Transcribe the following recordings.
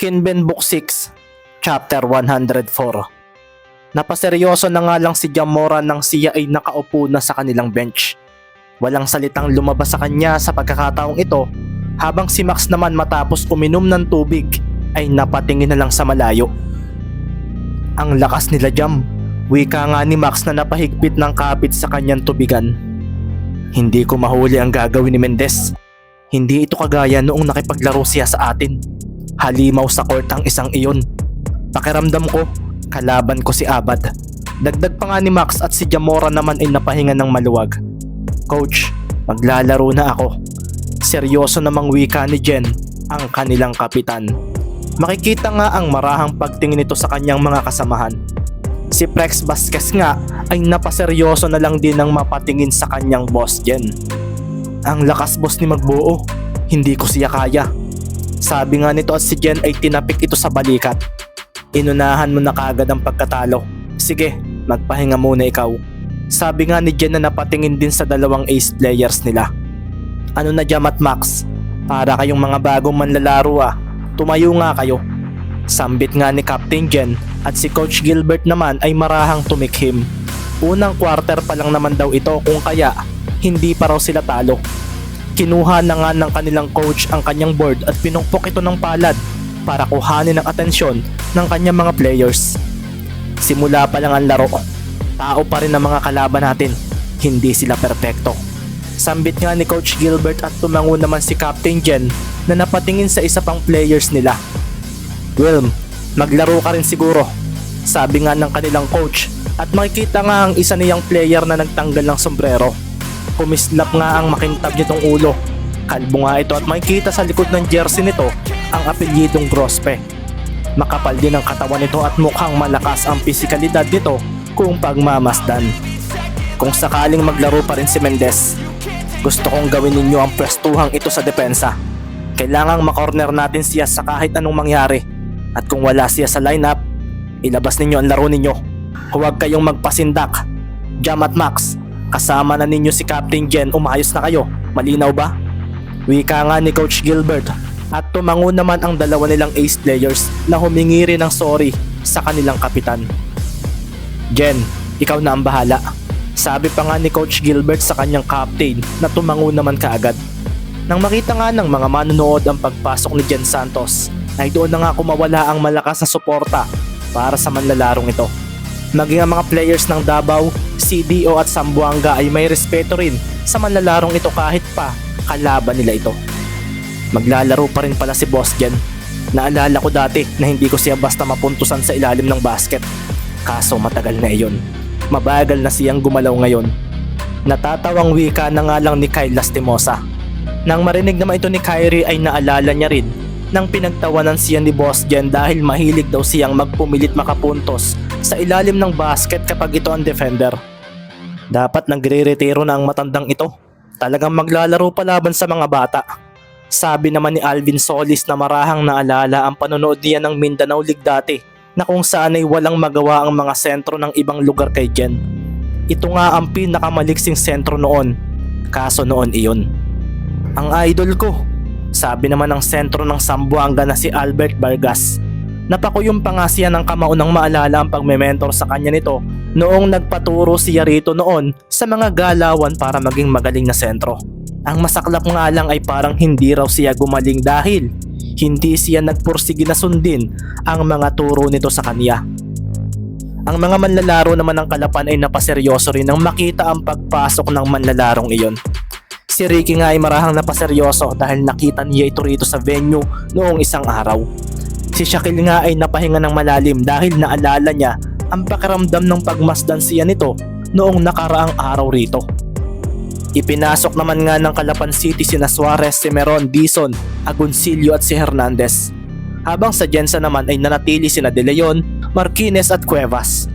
Kinben Book 6, Chapter 104. Napaseryoso na nga lang si Jamora nang siya ay nakaupo na sa kanilang bench. Walang salitang lumabas sa kanya sa pagkakataong ito, habang si Max naman matapos uminom ng tubig ay napatingin na lang sa malayo. Ang lakas nila, Jam. Wika nga ni Max na napahigpit ng kapit sa kanyang tubigan. Hindi ko mahuli ang gagawin ni Mendez. Hindi ito kagaya noong nakipaglaro siya sa atin. Halimaw sa court ang isang iyon. Pakiramdam ko, kalaban ko si Abad. Dagdag pa nga ni Max at si Jamora naman ay napahinga ng maluwag. Coach, maglalaro na ako. Seryoso namang wika ni Jen, ang kanilang kapitan. Makikita nga ang marahang pagtingin nito sa kanyang mga kasamahan. Si Prex Vasquez nga ay napaseryoso na lang din ng mapatingin sa kanyang boss Jen. Ang lakas boss ni Magbuo, hindi ko siya kaya. Sabi nga nito at si Jen ay tinapik ito sa balikat. Inunahan mo na kagad ang pagkatalo. Sige, magpahinga muna ikaw. Sabi nga ni Jen na napatingin din sa dalawang ace players nila. Ano na Jam at Max? Para kayong mga bagong manlalaro ah. Tumayo nga kayo. Sambit nga ni Captain Jen at si Coach Gilbert naman ay marahang tumikhim. Unang quarter pa lang naman daw ito kung kaya hindi pa raw sila talo. Kinuha na nga ng kanilang coach ang kanyang board at pinukpok ito ng palad para kuhanin ang atensyon ng kanyang mga players. Simula pa lang ang laro, tao pa rin ang mga kalaban natin, hindi sila perpekto. Sambit nga ni Coach Gilbert at tumango naman si Captain Jen na napatingin sa isa pang players nila. Wilm, maglaro ka rin siguro, sabi nga ng kanilang coach at makikita nga ang isa niyang player na nagtanggal ng sombrero. Kumislap nga ang makintab nitong ulo. Kalbo nga ito at makikita sa likod ng jersey nito ang apelyidong Grospe. Makapal din ang katawan nito at mukhang malakas ang pisikalidad nito kung pagmamasdan. Kung sakaling maglaro pa rin si Mendez, gusto kong gawin ninyo ang pwestuhang ito sa depensa. Kailangang makorner natin siya sa kahit anong mangyari. At kung wala siya sa lineup, ilabas ninyo ang laro ninyo. Huwag kayong magpasindak. Jam at Max, kasama na ninyo si Captain Jen, umayos na kayo. Malinaw ba? Wika nga ni Coach Gilbert at tumango naman ang dalawa nilang ace players na humingi rin ng sorry sa kanilang kapitan. Jen, ikaw na ang bahala. Sabi pa nga ni Coach Gilbert sa kanyang captain na tumango naman kaagad. Nang makita nga ng mga manonood ang pagpasok ni Jen Santos, ay doon na nga kumawala ang malakas na suporta para sa manlalarong ito. Maging ang mga players ng Davao, CDO at Zamboanga ay may respeto rin sa manlalarong ito kahit pa kalaban nila ito. Maglalaro pa rin pala si Boss Jen. Naalala ko dati na hindi ko siya basta mapuntusan sa ilalim ng basket. Kaso matagal na iyon. Mabagal na siyang gumalaw ngayon. Natatawang wika na nga lang ni Kyle Lastimosa. Nang marinig naman ito ni Kyrie ay naalala niya rin nang pinagtawanan siya ni Boss Jen dahil mahilig daw siyang magpumilit makapuntos sa ilalim ng basket kapag ito ang defender. Dapat nagre-retiro na ang matandang ito. Talagang maglalaro pa laban sa mga bata. Sabi naman ni Alvin Solis na marahang naalala ang panonood niya ng Mindanao League dati na kung saan ay walang magawa ang mga sentro ng ibang lugar kay Jen. Ito nga ang pinakamaliksing sentro noon. Kaso noon iyon. Ang idol ko, sabi naman ng sentro ng Zamboanga na si Albert Vargas. Napakuyom pa nga siya ng kamaunang maalala ang pagme-mentor sa kanya nito noong nagpaturo siya rito noon sa mga galawan para maging magaling na sentro. Ang masaklap nga lang ay parang hindi raw siya gumaling dahil hindi siya nagpursige na sundin ang mga turo nito sa kanya. Ang mga manlalaro naman ng Kalapan ay napaseryoso rin nang makita ang pagpasok ng manlalarong iyon. Si Ricky nga ay marahang napaseryoso dahil nakita niya ito rito sa venue noong isang araw. Si Shaquille nga ay napahinga ng malalim dahil naalala niya ang pakiramdam ng pagmasdan siya nito noong nakaraang araw rito. Ipinasok naman nga ng Calapan City sina Suarez, Semeron, Dizon, Agoncillo at si Hernandez. Habang sa Jensa naman ay nanatili sina De Leon, Marquinez at Cuevas.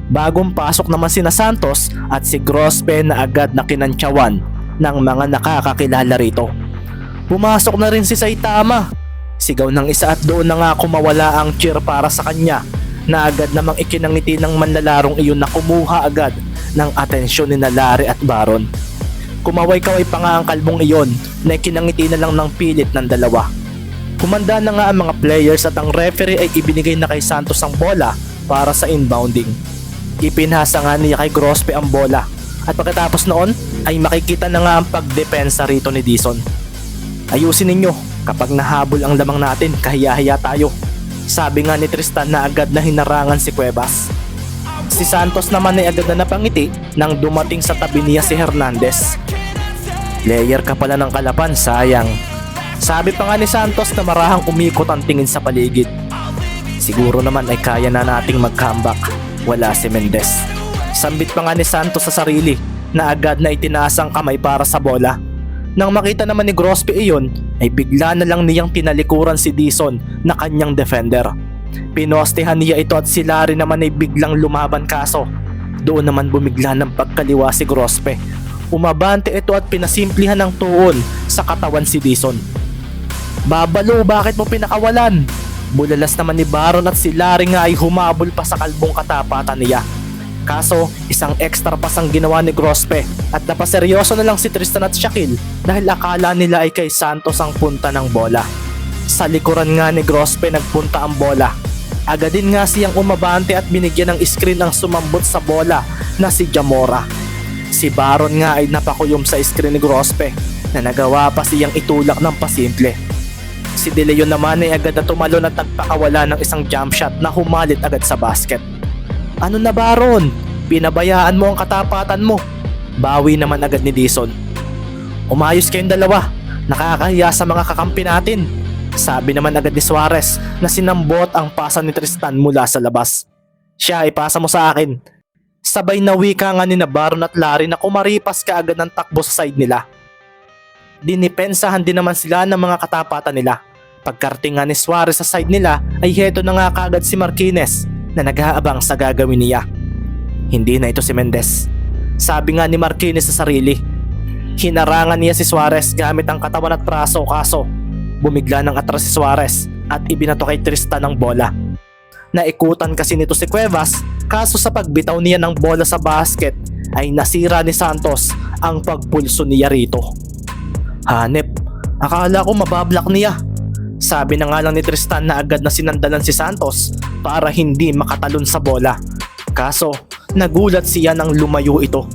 Bagong pasok naman sina Santos at si Grospe na agad na kinantsawan ng mga nakakakilala rito. Pumasok na rin si Saitama. Sigaw ng isa at doon na nga kumawala ang cheer para sa kanya na agad namang ikinangiti ng manlalarong iyon na kumuha agad ng atensyon ni Larry at Baron. Kumaway-kaway pa nga ang kalbong iyon na ikinangiti na lang ng pilit ng dalawa. Humanda na nga ang mga players at ang referee ay ibinigay na kay Santos ang bola para sa inbounding. Ipinasa nga niya kay Grospe ang bola at pagkatapos noon ay makikita na nga ang pagdepensa rito ni Dizon. Ayusin ninyo, kapag nahabol ang lamang natin kahiya-hiya tayo. Sabi nga ni Tristan na agad na hinarangan si Cuevas. Si Santos naman ay agad na napangiti nang dumating sa tabi niya si Hernandez. Player ka pala ng Kalapan, sayang. Sabi pa nga ni Santos na marahang umikot ang tingin sa paligid. Siguro naman ay kaya na nating mag-comeback. Wala si Mendez. Sambit pa nga ni Santos sa sarili na agad na itinaas ang kamay para sa bola. Nang makita naman ni Grospe iyon, ay bigla na lang niyang tinalikuran si Dizon na kanyang defender. Pinostehan niya ito at si Larry naman ay biglang lumaban kaso doon naman bumigla ng pagkaliwa si Grospe. Umabante ito at pinasimplihan ng tuon sa katawan si Dizon. Babalo, bakit mo pinakawalan? Bulalas naman ni Baron at si Larry nga ay humabol pa sa kalbong katapatan niya. Kaso isang extra pass ang ginawa ni Grospe at napaseryoso na lang si Tristan at Shaquille dahil akala nila ay kay Santos ang punta ng bola. Sa likuran nga ni Grospe nagpunta ang bola. Agad din nga siyang umabante at binigyan ng screen ang sumambot sa bola na si Jamora. Si Baron nga ay napakuyom sa screen ni Grospe na nagawa pa siyang itulak ng pasimple. Si De Leon naman ay agad na tumalon at nagpakawala ng isang jump shot na humalit agad sa basket. Ano na Baron? Pinabayaan mo ang katapatan mo. Bawi naman agad ni Dizon. Umayos kayong dalawa. Nakakahiya sa mga kakampi natin. Sabi naman agad ni Suarez na sinambot ang pasa ni Tristan mula sa labas. Siya, ipasa mo sa akin. Sabay na wika nga ni na Baron at Larry na kumaripas ka agad ng takbo sa side nila. Dinipensahan din naman sila ng mga katapatan nila. Pagkarting nga ni Suarez sa side nila ay heto na nga kaagad si Marquinez na nag-aabang sa gagawin niya. Hindi na ito si Mendez. Sabi nga ni Marquinez sa sarili. Hinarangan niya si Suarez gamit ang katawan at braso kaso bumigla ng atras si Suarez at ibinato kay Tristan ang bola. Naikutan kasi nito si Cuevas kaso sa pagbitaw niya ng bola sa basket ay nasira ni Santos ang pagpulso niya rito. Hanep, akala ko mabablak niya. Sabi na nga lang ni Tristan na agad na sinandalan si Santos para hindi makatalon sa bola. Kaso, nagulat siya nang lumayo ito.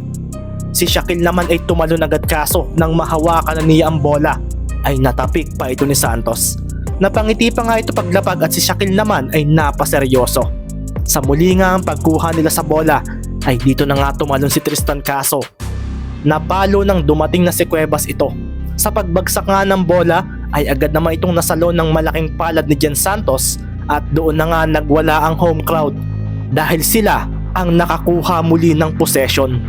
Si Shaquille naman ay tumalon agad kaso nang mahawakan na niya ang bola ay natapik pa ito ni Santos. Napangiti pa nga ito paglapag at si Shaquille naman ay napaseryoso. Sa muli nga ang pagkuha nila sa bola ay dito na nga tumalon si Tristan kaso napalo nang dumating na si Cuevas ito. Sa pagbagsak nga ng bola ay agad naman itong nasalo ng malaking palad ni Jen Santos at doon na nga nagwala ang home crowd dahil sila ang nakakuha muli ng possession.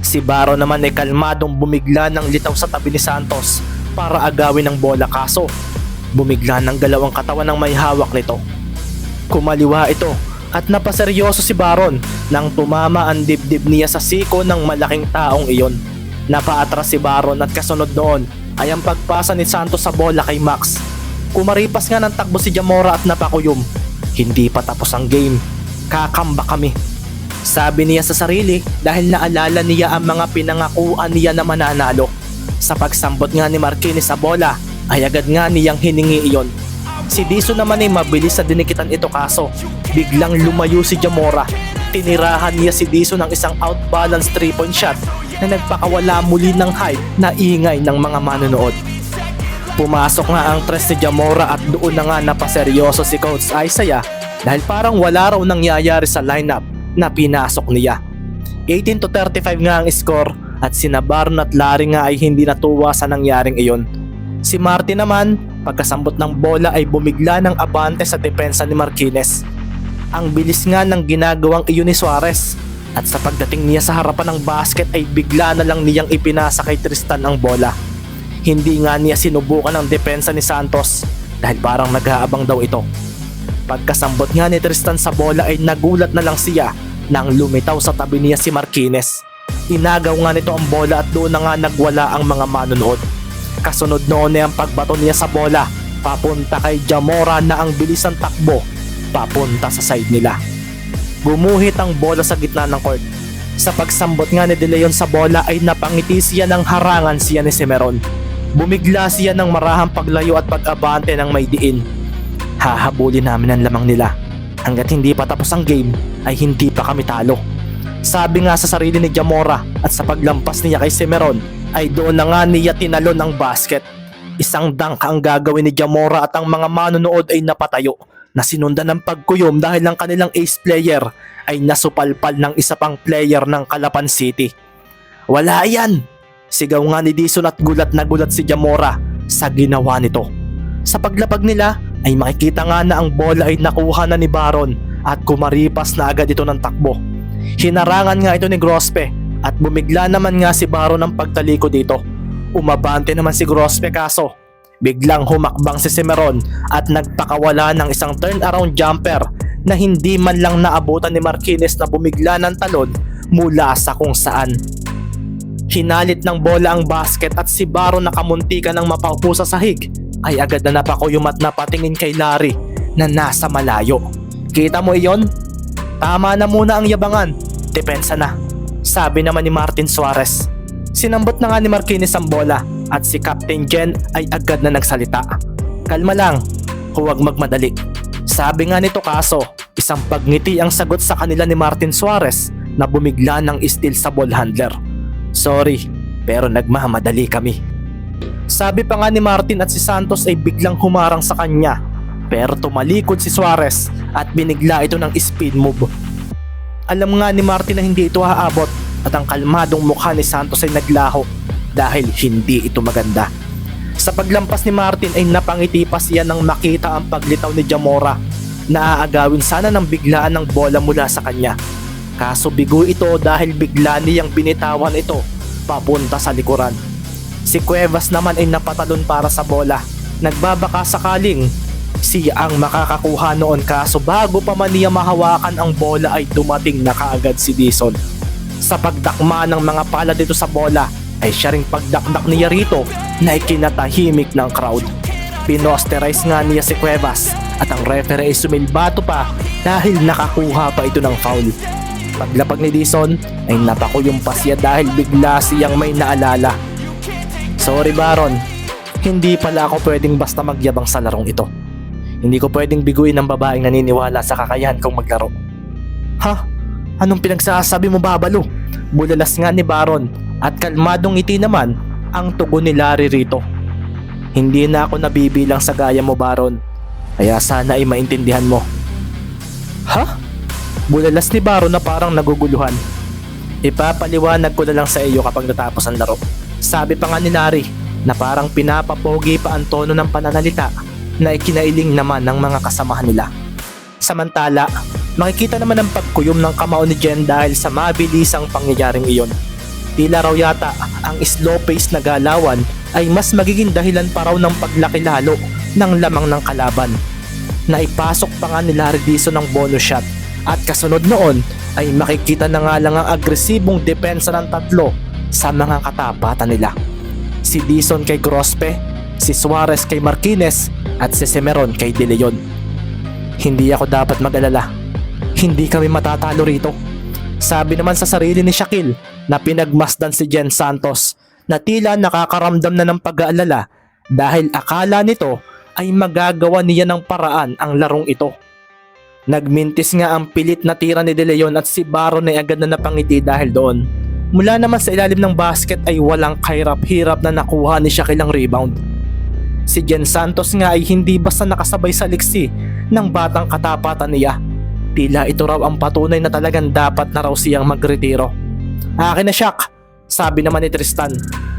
Si Baron naman ay kalmadong bumigla ng litaw sa tabi ni Santos para agawin ang bola kaso bumigla ng galaw ang katawan ng may hawak nito. Kumaliwa ito at napaseryoso si Baron nang tumama ang dibdib niya sa siko ng malaking taong iyon. Napaatras si Baron at kasunod noon ay ang pagpasa ni Santos sa bola kay Max. Kumaripas nga ng takbo si Jamora at napakuyom. Hindi pa tapos ang game. Kakamba kami. Sabi niya sa sarili dahil naalala niya ang mga pinangakuan niya na mananalo. Sa pagsambot nga ni Marquinez sa bola ay agad nga niyang hiningi iyon. Si Dizon naman ay mabilis sa dinikitan ito kaso biglang lumayo si Jamora. Tinirahan niya si Dizon ng isang outbalance 3-point shot na nagpakawala muli ng hype na ingay ng mga manonood. Pumasok nga ang tres ni Jamora at doon na nga napaseryoso si Coach Isaiah dahil parang wala raw nangyayari sa lineup na pinasok niya. 18-35 nga ang score at sina Baron at Larry nga ay hindi natuwa sa nangyaring iyon. Si Martin naman, pagkasambot ng bola ay bumigla ng abante sa depensa ni Marquinez. Ang bilis nga ng ginagawang iyon ni Suarez at sa pagdating niya sa harapan ng basket ay bigla na lang niyang ipinasa kay Tristan ang bola. Hindi nga niya sinubukan ang depensa ni Santos dahil parang nag-aabang daw ito. Pagkasambot nga ni Tristan sa bola ay nagulat na lang siya nang lumitaw sa tabi niya si Marquinez. Inagaw nga nito ang bola at doon na nga nagwala ang mga manonood. Kasunod noon ay ang pagbato niya sa bola papunta kay Jamora na ang bilis ng takbo papunta sa side nila. Gumuhit ang bola sa gitna ng court. Sa pagsambot nga ni De Leon sa bola ay napangiti siya ng harangan siya ni Semeron. Bumigla siya ng marahang paglayo at pag-abante ng may diin. Hahabulin namin ang lamang nila. Hanggat hindi pa tapos ang game ay hindi pa kami talo. Sabi nga sa sarili ni Gamora at sa paglampas niya kay Cimarron ay doon na nga niya tinalon ang basket. Isang dunk ang gagawin ni Gamora at ang mga manonood ay napatayo na sinundan ng pagkuyom dahil ang kanilang ace player ay nasupalpal ng isa pang player ng Calapan City. Wala yan! Sigaw nga ni Dizon at gulat na gulat si Gamora sa ginawa nito. Sa paglapag nila ay makikita nga na ang bola ay nakuha na ni Baron at kumaripas na agad ito ng takbo. Hinarangan nga ito ni Grospe at bumigla naman nga si Baron ng pagtaliko dito. Umabante naman si Grospe kaso biglang humakbang si Cimarron at nagpakawala ng isang turnaround jumper na hindi man lang naabutan ni Marquines na bumigla ng talon mula sa kung saan. Hinalit ng bola ang basket at si Baron na kamuntika ng mapaupo sa sahig ay agad na napakuyum at napatingin kay Larry na nasa malayo. Kita mo iyon? Tama na muna ang yabangan, depensa na, sabi naman ni Martin Suarez. Sinambot na nga ni Marquines ang bola at si Captain Jen ay agad na nagsalita. Kalma lang, huwag magmadali. Sabi nga nito kaso, isang pagngiti ang sagot sa kanila ni Martin Suarez na bumigla ng steal sa ball handler. Sorry, pero nagmamadali kami. Sabi pa nga ni Martin at si Santos ay biglang humarang sa kanya pero tumalikod si Suarez at binigla ito ng speed move. Alam nga ni Martin na hindi ito haabot at ang kalmadong mukha ni Santos ay naglaho dahil hindi ito maganda. Sa paglampas ni Martin ay napangiti pa siya nang makita ang paglitaw ni Gamora na aagawin sana ng biglaan ng bola mula sa kanya. Kaso bigo ito dahil bigla niyang binitawan ito papunta sa likuran. Si Cuevas naman ay napatalon para sa bola. Nagbabaka sakaling siya ang makakakuha noon kaso bago pa man niya mahawakan ang bola ay dumating na kaagad si Dizon. Sa pagdakma ng mga pala dito sa bola ay siya ring pagdakdak niya rito na ikinatahimik ng crowd. Pinosterize nga niya si Cuevas at ang referee ay sumilbato pa dahil nakakuha pa ito ng foul. Paglapag ni Dizon ay napakuyom pa siya dahil bigla siyang may naalala. Sorry Baron, hindi pala ako pwedeng basta magyabang sa larong ito. Hindi ko pwedeng biguin ang babaeng naniniwala sa kakayahan kong maglaro. Ha? Anong pinagsasabi mo babalo? Bulalas nga ni Baron at kalmadong ngiti naman ang tugon ni Larry rito. Hindi na ako nabibilang sa gaya mo Baron, kaya sana ay maintindihan mo. Ha? Bulalas ni Baron na parang naguguluhan. Ipapaliwanag ko na lang sa iyo kapag natapos ang laro. Sabi pa nga ni Larry na parang pinapapogi pa ang tono ng pananalita na ikinailing naman ng mga kasamahan nila. Samantala, makikita naman ang pagkuyom ng kamao ni Jen dahil sa mabilisang pangyayaring iyon. Tila raw yata ang slow pace na galawan ay mas magiging dahilan pa raw ng paglaki lalo ng lamang ng kalaban. Naipasok pa nga ni Larry Dizon ng bonus shot at kasunod noon ay makikita na nga lang ang agresibong depensa ng tatlo sa mga katapatan nila. Si Dizon kay Grospe, si Suarez kay Marquines at si Cimarron kay De Leon. Hindi ako dapat mag-alala. Hindi kami matatalo rito. Sabi naman sa sarili ni Shaquille na pinagmasdan si Jen Santos na tila nakakaramdam na ng pag-aalala dahil akala nito ay magagawa niya ng paraan ang larong ito. Nagmintis nga ang pilit na tira ni De Leon at si Baron ay agad na napangiti dahil doon. Mula naman sa ilalim ng basket ay walang kahirap-hirap na nakuha ni Shaquille ang rebound. Si Jen Santos nga ay hindi basta nakasabay sa liksi ng batang katapatan niya. Tila ito raw ang patunay na talagang dapat na raw siyang magretiro. Akin na Shaq, sabi naman ni Tristan.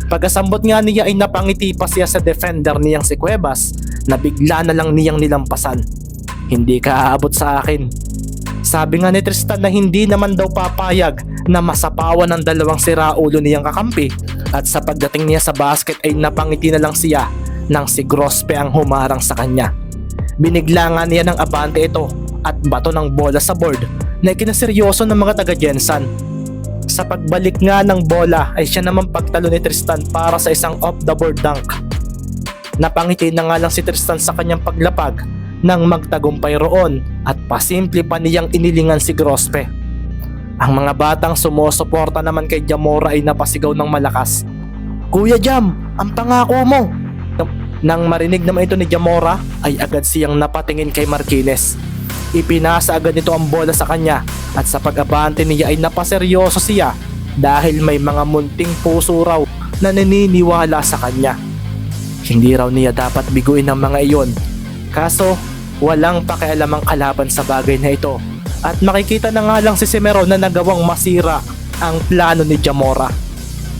Pagkasambot nga niya ay napangiti pa siya sa defender niyang si Cuevas na bigla na lang niyang nilampasan. Hindi ka aabot sa akin. Sabi nga ni Tristan na hindi naman daw papayag na masapawan ng dalawang siraulo niyang kakampi at sa pagdating niya sa basket ay napangiti na lang siya nang si Grospe ang humarang sa kanya. Binigla nga niya ng abante ito at bato ng bola sa board na ikinaseryoso ng mga taga-Jensan. Sa pagbalik nga ng bola ay siya naman pagtalo ni Tristan para sa isang off the board dunk. Napangiti na nga lang si Tristan sa kanyang paglapag nang magtagumpay roon at pasimple pa niyang inilingan si Grospe. Ang mga batang sumusuporta naman kay Gamora ay napasigaw ng malakas. Kuya Jam, ang pangako mo! Nang marinig naman ito ni Jamora ay agad siyang napatingin kay Marquez. Ipinasa agad nito ang bola sa kanya at sa pag-abante niya ay napaseryoso siya dahil may mga munting puso raw na naniniwala sa kanya. Hindi raw niya dapat biguin ang mga iyon. Kaso walang pakialam ang kalaban sa bagay na ito at makikita na nga lang si Cimarron na nagawang masira ang plano ni Jamora.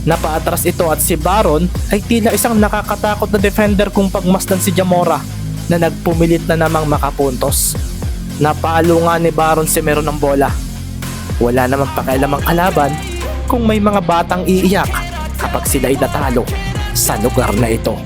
Napaatras ito at si Baron ay tila isang nakakatakot na defender kung pagmasdan si Jamora na nagpumilit na namang makapuntos. Napalo nga ni Baron si Cimarron ng bola. Wala namang pakialam ang kalaban kung may mga batang iiyak kapag sila ay natalo sa lugar na ito.